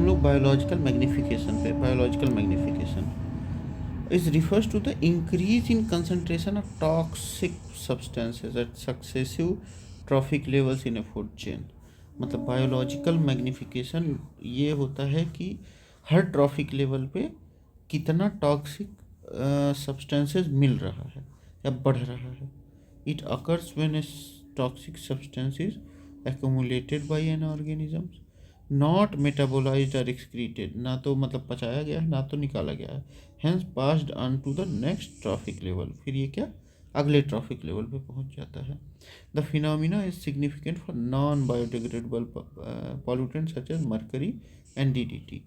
हम लोग biological magnification पे biological magnification is refers to the increase in concentration of toxic substances at successive trophic levels in a food chain. मतलब biological magnification ये होता है कि हर ट्रॉफिक लेवल पे कितना टॉक्सिक सब्सटेंसेस मिल रहा है या बढ़ रहा है। It occurs when a toxic substance is accumulated by an organism, not metabolised और एक्सक्रीटेड, ना तो मतलब पचाया गया है ना तो निकाला गया है, hence passed on to the next trophic level. फिर ये क्या अगले ट्रॉफिक लेवल पे पहुंच जाता है। The phenomena is significant for non biodegradable pollutant such as mercury and DDT.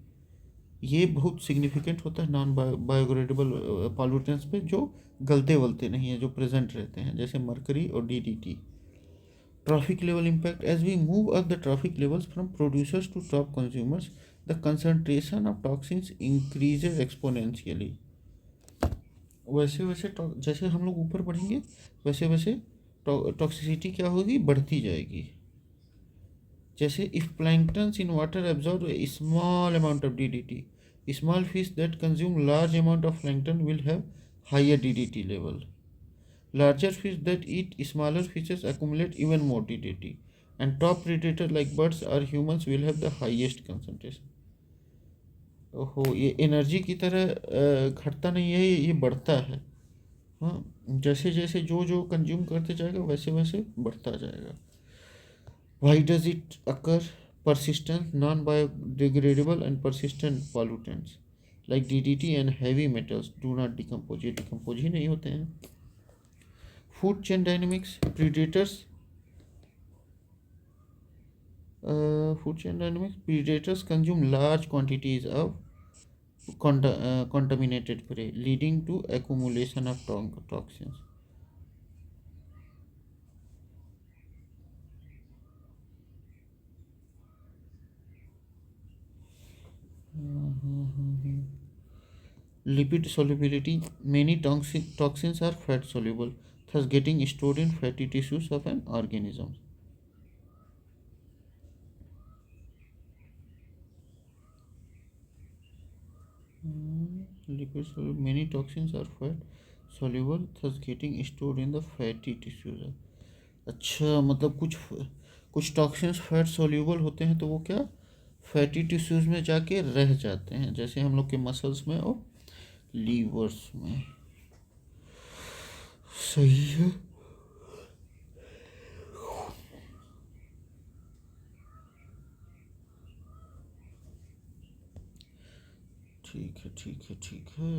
ये बहुत सिग्निफिकेंट होता है नॉन बायोडिग्रेडेबल पॉल्यूटेंट्स पे जो गलते वलते नहीं है, जो प्रेजेंट रहते हैं, जैसे मर्करी और DDT. Trophic level impact: as we move up the trophic levels from producers to top consumers, the concentration of toxins increases exponentially. वैसे वैसे जैसे हम लोग ऊपर बढ़ेंगे वैसे वैसे टॉक्सिसिटी क्या होगी, बढ़ती जाएगी। जैसे if planktons in water absorb a small amount of DDT, small fish that consume large amount of plankton will have higher DDT level. Larger fish that eat smaller fishes accumulate even more DDT, and top predator like birds or humans will have the highest concentration. ओहो, ये energy की तरह घटता नहीं है, ये बढ़ता है। हाँ, जैसे जैसे जो जो कंज्यूम करते जाएगा वैसे वैसे बढ़ता जाएगा। Why does it occur? Persistent non-biodegradable and persistent pollutants like DDT and heavy metals do not decompose, ये डिकम्पोज ही नहीं होते हैं। Food chain dynamics: predators consume large quantities of contaminated prey, leading to accumulation of toxins. Lipid solubility: many toxins are fat soluble, thus getting stored in fatty tissues of an organism. Many toxins are fat soluble, thus getting stored in the fatty tissues. अच्छा, मतलब कुछ toxins fat soluble होते हैं तो वो क्या fatty tissues में जाके रह जाते हैं, जैसे हम लोग के मसल्स में और लीवर्स में। सही है। ठीक है ठीक है ठीक है।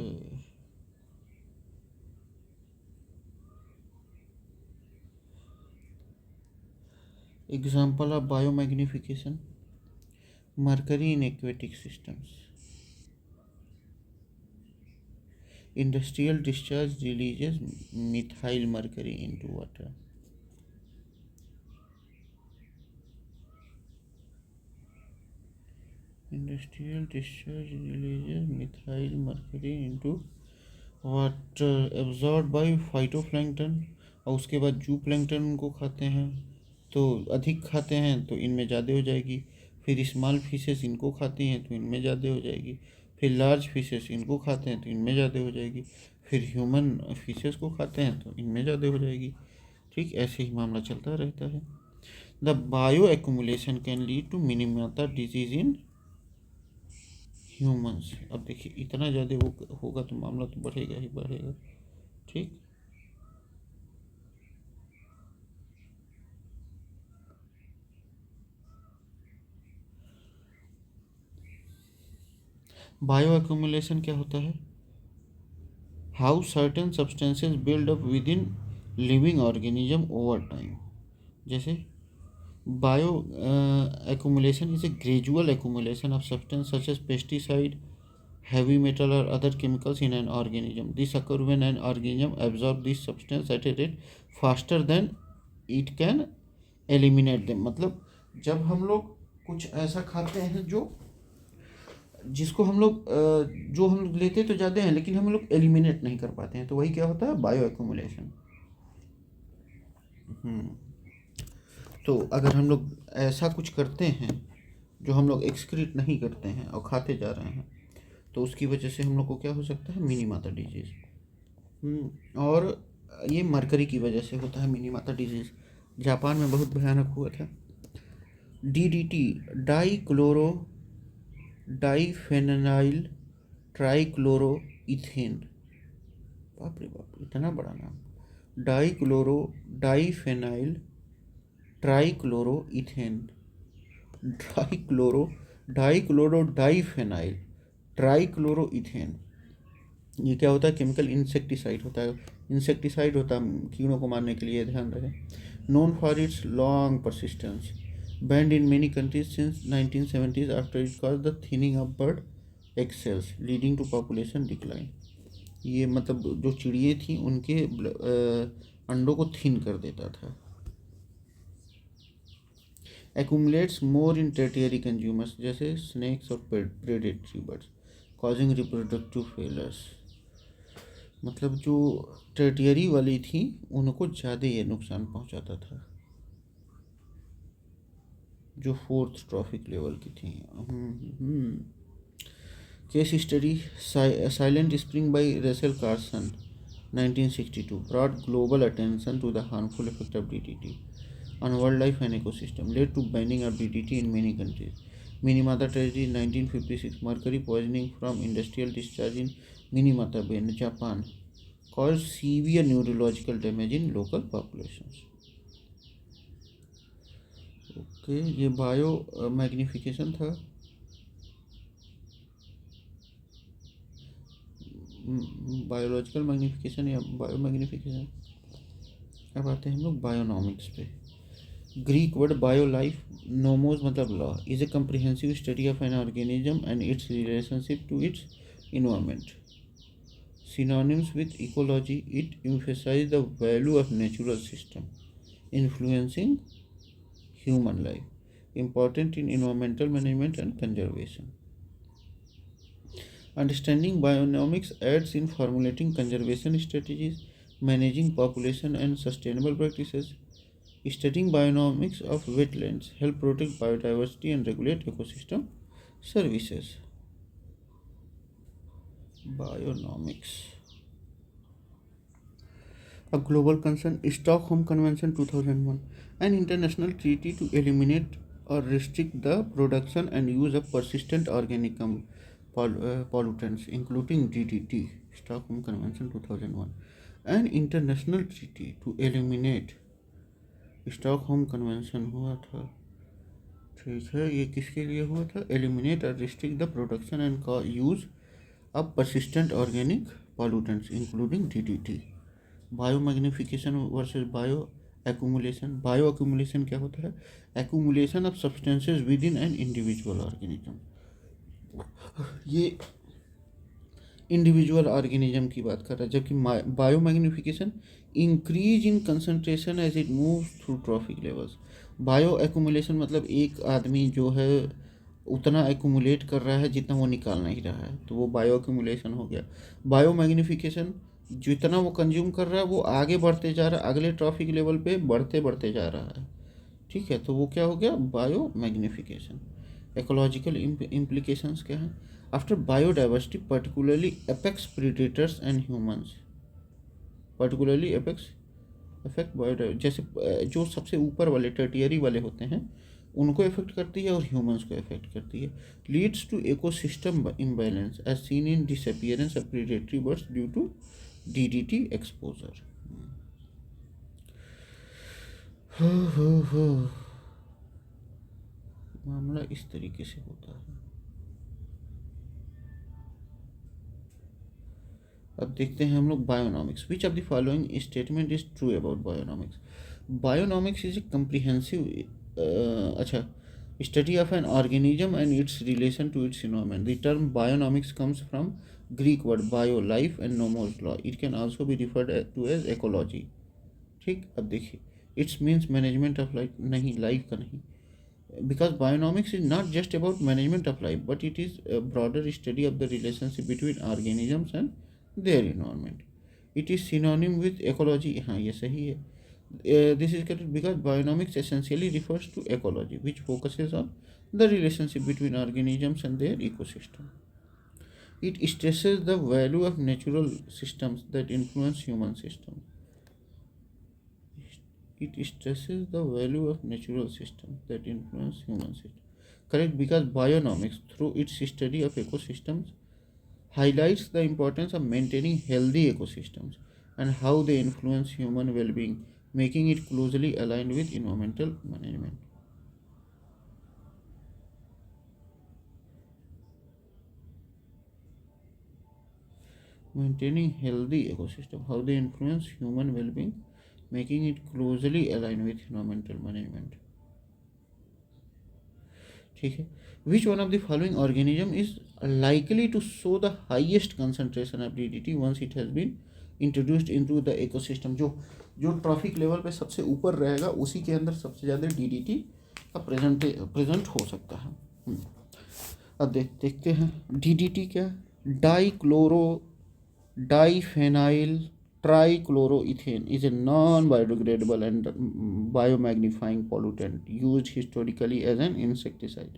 Example of biomagnification: mercury in aquatic systems, industrial discharge releases methyl mercury into water. Industrial discharge releases methyl mercury into water absorbed by phytoplankton, और उसके बाद जू प्लैंकटन उनको खाते हैं तो अधिक खाते हैं तो इनमें ज़्यादा हो जाएगी। फिर स्मॉल फिशेस इनको खाती हैं तो इनमें ज़्यादा हो जाएगी। फिर लार्ज फिशेस इनको खाते हैं तो इनमें ज़्यादा हो जाएगी। फिर ह्यूमन फिशेस को खाते हैं तो इनमें ज़्यादा हो जाएगी। ठीक ऐसे ही मामला चलता रहता है। The bioaccumulation can lead to Minamata disease in humans. अब देखिए इतना ज़्यादा होगा तो मामला तो बढ़ेगा ही बढ़ेगा। ठीक, बायो एक्यूमुलेशन क्या होता है? How certain substances build up with in living organism over time. जैसे bio accumulation is a gradual accumulation of substance such as pesticide, heavy metal or other chemicals in an organism. This occurs when an organism absorbs this substance at a rate faster than it can eliminate them. मतलब जब हम लोग कुछ ऐसा खाते हैं जो जिसको हम लोग जो हम लोग लेते तो ज़्यादा हैं लेकिन हम लोग एलिमिनेट नहीं कर पाते हैं, तो वही क्या होता है बायो एक्यूमुलेशन। तो अगर हम लोग ऐसा कुछ करते हैं जो हम लोग एक्सक्रीट नहीं करते हैं और खाते जा रहे हैं, तो उसकी वजह से हम लोग को क्या हो सकता है, मिनी माता डिजीज़। और ये मरकरी की वजह से होता है मिनी माता डिजीज़। जापान में बहुत भयानक हुआ था। DDT, डाईक्लोरो डाईफेनाइल ट्राइक्लोरोइथेन, बाप रे बाप, इतना बड़ा नाम। डाईफेनाइल ट्राइक्लोरोइथेन, डाईक्लोरो डाईफेनाइल ट्राइक्लोरोइथेन। ये क्या होता है, केमिकल इंसेक्टिसाइड होता है। इंसेक्टिसाइड होता है कीड़ों को मारने के लिए, ध्यान रहे। Known for its long persistence, banned in many countries since 1970s after it cause the thinning of bird egg cells leading to population decline. ये मतलब जो चिड़िए थी उनके अंडों को थिन कर देता था। accumulates more in tertiary consumers जैसे स्नैक्स और predatory birds, causing reproductive failures। मतलब जो टर्टियरी वाली थी उनको ज़्यादा ये नुकसान पहुंचाता था, जो फोर्थ ट्रॉफिक लेवल की थी। Case study, silent spring by Rachel Carson 1962 brought global attention to the harmful effect of DDT on wildlife and ecosystem, led to banning of DDT in many countries. Minamata tragedy 1956, mercury poisoning from industrial discharge in Minamata Bay, Japan, caused severe neurological damage in local populations. Okay, ये biomagnification था। Biological magnification या biomagnification. अब आते हैं हम लोग bionomics पे। Greek word bio, life, nomos मतलब law, is a comprehensive study of an organism and its relationship to its environment. Synonyms with ecology, it emphasizes the value of natural system influencing human life, important in environmental management and conservation. Understanding bionomics aids in formulating conservation strategies, managing population and sustainable practices. Studying bionomics of wetlands help protect biodiversity and regulate ecosystem services. Bionomics. A global concern, Stockholm Convention 2001, an international treaty to eliminate or restrict the production and use of persistent organic pollutants, including DDT. Stockholm Convention 2001, an international treaty to eliminate। Stockholm convention हुआ था, ठीक है। ये किसके लिए हुआ था, eliminate और restrict the production and use of persistent organic pollutants including DDT। Bio magnification versus bio accumulation. Bio accumulation क्या होता है, accumulation of substances within an individual organism. ये इंडिविजुअल ऑर्गेनिज्म की बात कर रहा है, जबकि bio magnification increase in concentration as it moves through trophic levels. Bio accumulation मतलब एक आदमी जो है उतना एक्यूमुलेट कर रहा है जितना वो निकाल नहीं रहा है, तो वो बायो एक्यूमुलेशन हो गया। बायो मैग्निफिकेशन जितना वो कंज्यूम कर रहा है वो आगे बढ़ते जा रहा है, अगले ट्रॉफिक लेवल पे बढ़ते बढ़ते जा रहा है, ठीक है, तो वो क्या हो गया, बायो मैग्निफिकेशन। इकोलॉजिकल इम्प्लीकेशंस क्या हैं, after biodiversity particularly apex predators and humans, particularly apex affect biodiversity, जैसे जो सबसे ऊपर वाले टर्टियरी वाले होते हैं उनको इफेक्ट करती है और ह्यूमंस को इफेक्ट करती है। Leads to ecosystem imbalance as seen in disappearance of predatory birds due to DDT exposure. मामला इस तरीके से होता है। अब देखते हैं हम लोग bionomics. Which of the following statement is true about bionomics. Bionomics is a comprehensive study of an organism and its relation to its environment. The term bionomics comes from Greek word bio, life, and nomos, law. It can also be referred to as ecology. ठीक, अब देखिए, it's means management of life, नहीं, life का नहीं, because bionomics is not just about management of life but it is a broader study of the relationship between organisms and their environment. It is synonym with ecology, हाँ ये सही है। This is correct because bionomics essentially refers to ecology, which focuses on the relationship between organisms and their ecosystem. It stresses the value of natural systems that influence human systems. It stresses the value of natural systems that influence human systems. Correct, because bionomics, through its study of ecosystems, highlights the importance of maintaining healthy ecosystems and how they influence human well-being, making it closely aligned with environmental management. Maintaining healthy ecosystem, how they influence human well-being, making it closely aligned with environmental management. ठीक है, which one of the following organism is likely to show the highest concentration of DDT once it has been introduced into the ecosystem? जो जो trophic level पे सबसे ऊपर रहेगा उसी के अंदर सबसे ज़्यादा DDT का प्रेजेंट हो सकता है। अब देखते हैं DDT क्या, dichloro डाइफेनाइल trichloroethane is a non-biodegradable and biomagnifying pollutant used historically as an insecticide.